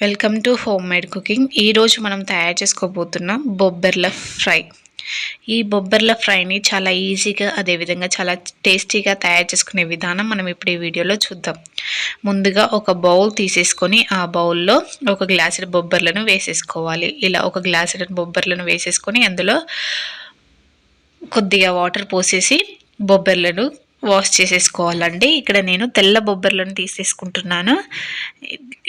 Welcome to home made cooking. ఈరోజు మనం తయారు చేసుకోబోతున్నాం బొబ్బర్ల ఫ్రై. ఈ బొబ్బర్ల ఫ్రైని చాలా ఈజీగా అదేవిధంగా చాలా టేస్టీగా తయారు చేసుకునే విధానం మనం ఇప్పుడు ఈ వీడియోలో చూద్దాం. ముందుగా ఒక బౌల్ తీసేసుకొని ఆ బౌల్లో ఒక గ్లాసుడు బొబ్బర్లను వేసేసుకోవాలి. ఇలా ఒక గ్లాసుడు బొబ్బర్లను వేసేసుకొని అందులో కొద్దిగా వాటర్ పోసేసి బొబ్బర్లను వాష్ చేసేసుకోవాలండి. ఇక్కడ నేను తెల్ల బొబ్బర్లను తీసేసుకుంటున్నాను.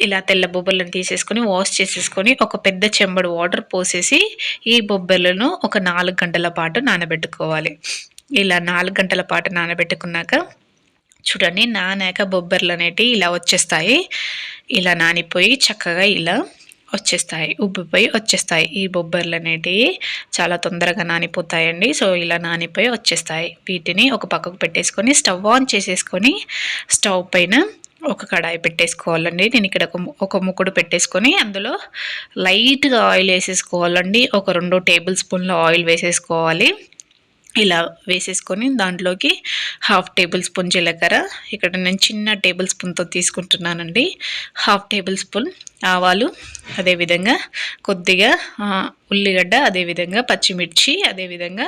ఇలా తెల్ల బొబ్బర్లను తీసేసుకొని వాష్ చేసేసుకొని ఒక పెద్ద చెంబడు వాటర్ పోసేసి ఈ బొబ్బర్లను ఒక 4 గంటల పాటు నానబెట్టుకోవాలి. ఇలా 4 గంటల పాటు నానబెట్టుకున్నాక చూడండి, నానాక బొబ్బర్లు అనేటివి ఇలా వచ్చేస్తాయి. ఇలా నానిపోయి చక్కగా ఇలా వచ్చేస్తాయి, ఉబ్బిపోయి వచ్చేస్తాయి. ఈ బొబ్బర్లు అనేటివి చాలా తొందరగా నానిపోతాయండి. సో ఇలా నానిపోయి వచ్చేస్తాయి. వీటిని ఒక పక్కకు పెట్టేసుకొని స్టవ్ ఆన్ చేసేసుకొని స్టవ్ పైన ఒక కడాయి పెట్టేసుకోవాలండి. నేను ఇక్కడ ఒక ముక్కుడు పెట్టేసుకొని అందులో లైట్గా ఆయిల్ వేసేసుకోవాలండి. ఒక 2 టేబుల్ స్పూన్ల ఆయిల్ వేసేసుకోవాలి. ఇలా వేసేసుకొని దాంట్లోకి 1/2 టేబుల్ స్పూన్ జీలకర్ర, ఇక్కడ నేను చిన్న టేబుల్ స్పూన్తో తీసుకుంటున్నానండి. 1/2 టేబుల్ స్పూన్ ఆవాలు, అదేవిధంగా కొద్దిగా ఉల్లిగడ్డ, అదేవిధంగా పచ్చిమిర్చి, అదేవిధంగా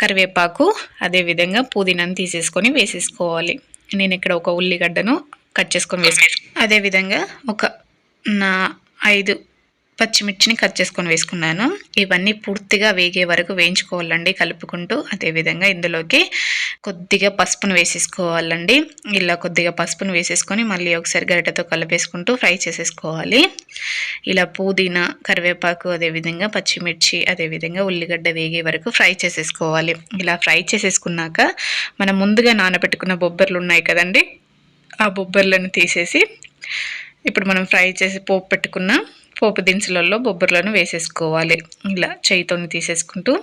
కరివేపాకు, అదేవిధంగా పుదీనాను తీసేసుకొని వేసేసుకోవాలి. నేను ఇక్కడ ఒక ఉల్లిగడ్డను కట్ చేసుకొని అదేవిధంగా ఒక 5 పచ్చిమిర్చిని కట్ చేసుకొని వేసుకున్నాను. ఇవన్నీ పూర్తిగా వేగే వరకు వేయించుకోవాలండి కలుపుకుంటూ. అదేవిధంగా ఇందులోకి కొద్దిగా పసుపును వేసేసుకోవాలండి. ఇలా కొద్దిగా పసుపును వేసేసుకొని మళ్ళీ ఒకసారి గరిటెతో కలిపేసుకుంటూ ఫ్రై చేసేసుకోవాలి. ఇలా పుదీనా, కరివేపాకు, అదేవిధంగా పచ్చిమిర్చి, అదేవిధంగా ఉల్లిగడ్డ వేగే వరకు ఫ్రై చేసేసుకోవాలి. ఇలా ఫ్రై చేసేసుకున్నాక మనం ముందుగా నానబెట్టుకున్న బొబ్బర్లు ఉన్నాయి కదండి, ఆ బొబ్బర్లను తీసేసి ఇప్పుడు మనం ఫ్రై చేసి పోపు పెట్టుకున్న పోపు దినుసులలో బొబ్బర్లను వేసేసుకోవాలి. ఇలా చేయితో తీసేసుకుంటూ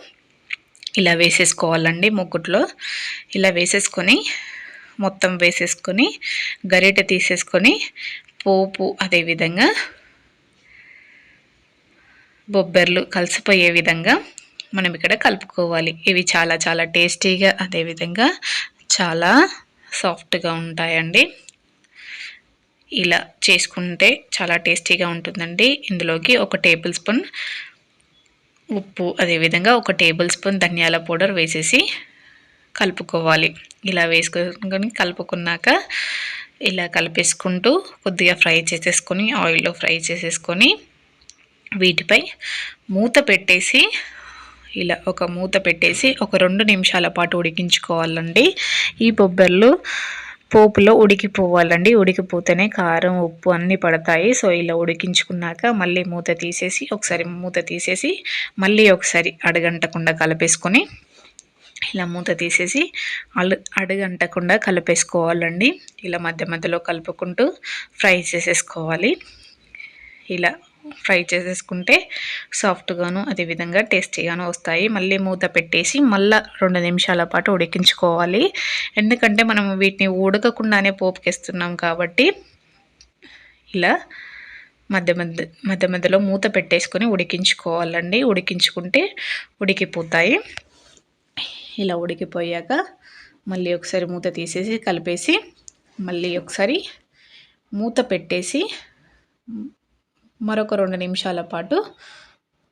ఇలా వేసేసుకోవాలండి. ముగ్గుట్లో ఇలా వేసేసుకొని మొత్తం వేసేసుకొని గరిటె తీసేసుకొని పోపు అదేవిధంగా బొబ్బర్లు కలిసిపోయే విధంగా మనం ఇక్కడ కలుపుకోవాలి. ఇవి చాలా చాలా టేస్టీగా అదేవిధంగా చాలా సాఫ్ట్గా ఉంటాయండి. ఇలా చేసుకుంటే చాలా టేస్టీగా ఉంటుందండి. ఇందులోకి ఒక టేబుల్ స్పూన్ ఉప్పు, అదేవిధంగా ఒక టేబుల్ స్పూన్ ధనియాల పౌడర్ వేసేసి కలుపుకోవాలి. ఇలా వేసుకొని కలుపుకున్నాక ఇలా కలిపేసుకుంటూ కొద్దిగా ఫ్రై చేసేసుకొని ఆయిల్లో ఫ్రై చేసేసుకొని వీటిపై మూత పెట్టేసి ఇలా ఒక మూత పెట్టేసి ఒక 2 నిమిషాల పాటు ఉడికించుకోవాలండి. ఈ బొబ్బర్లు పోపులో ఉడికిపోవాలండి. ఉడికిపోతేనే కారం, ఉప్పు అన్నీ పడతాయి. సో ఇలా ఉడికించుకున్నాక మళ్ళీ మూత తీసేసి మళ్ళీ ఒకసారి అడుగంటకుండా కలిపేసుకొని ఇలా మూత తీసేసి అడుగంటకుండా కలిపేసుకోవాలండి. ఇలా మధ్య మధ్యలో కలుపుకుంటూ ఫ్రై చేసేసుకోవాలి. ఇలా ఫ్రై చేసేసుకుంటే సాఫ్ట్గాను అదేవిధంగా టేస్టీగాను వస్తాయి. మళ్ళీ మూత పెట్టేసి మళ్ళీ 2 నిమిషాల పాటు ఉడికించుకోవాలి. ఎందుకంటే మనం వీటిని ఉడకకుండానే పోపుకేస్తున్నాం కాబట్టి ఇలా మధ్య మధ్యలో మూత పెట్టేసుకొని ఉడికించుకోవాలండి. ఉడికించుకుంటే ఉడికిపోతాయి. ఇలా ఉడికిపోయాక మళ్ళీ ఒకసారి మూత తీసేసి కలిపేసి మళ్ళీ ఒకసారి మూత పెట్టేసి మరొక 2 నిమిషాల పాటు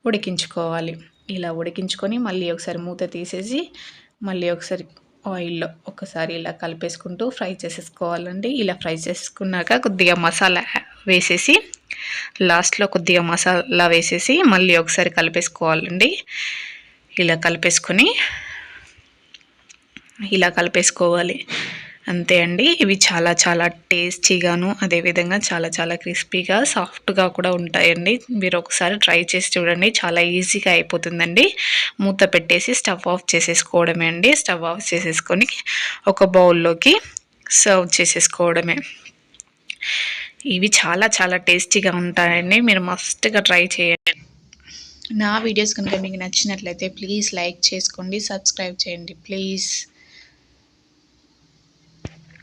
ఉడికించుకోవాలి. ఇలా ఉడికించుకొని మళ్ళీ ఒకసారి మూత తీసేసి మళ్ళీ ఒకసారి ఆయిల్లో ఒకసారి ఇలా కలిపేసుకుంటూ ఫ్రై చేసేసుకోవాలండి. ఇలా ఫ్రై చేసుకున్నాక కొద్దిగా మసాలా వేసేసి లాస్ట్లో కొద్దిగా మసాలా వేసేసి మళ్ళీ ఒకసారి కలిపేసుకోవాలండి. ఇలా కలిపేసుకోవాలి. అంతే అండి. ఇవి చాలా చాలా టేస్టీగాను అదేవిధంగా చాలా చాలా క్రిస్పీగా సాఫ్ట్గా కూడా ఉంటాయండి. మీరు ఒకసారి ట్రై చేసి చూడండి, చాలా ఈజీగా అయిపోతుందండి. మూత పెట్టేసి స్టవ్ ఆఫ్ చేసేసుకోవడమే అండి. స్టవ్ ఆఫ్ చేసేసుకొని ఒక బౌల్లోకి సర్వ్ చేసేసుకోవడమే. ఇవి చాలా చాలా టేస్టీగా ఉంటాయండి. మీరు మస్ట్గా ట్రై చేయండి. నా వీడియోస్ కనుక మీకు నచ్చినట్లయితే ప్లీజ్ లైక్ చేసుకోండి, సబ్స్క్రైబ్ చేయండి ప్లీజ్.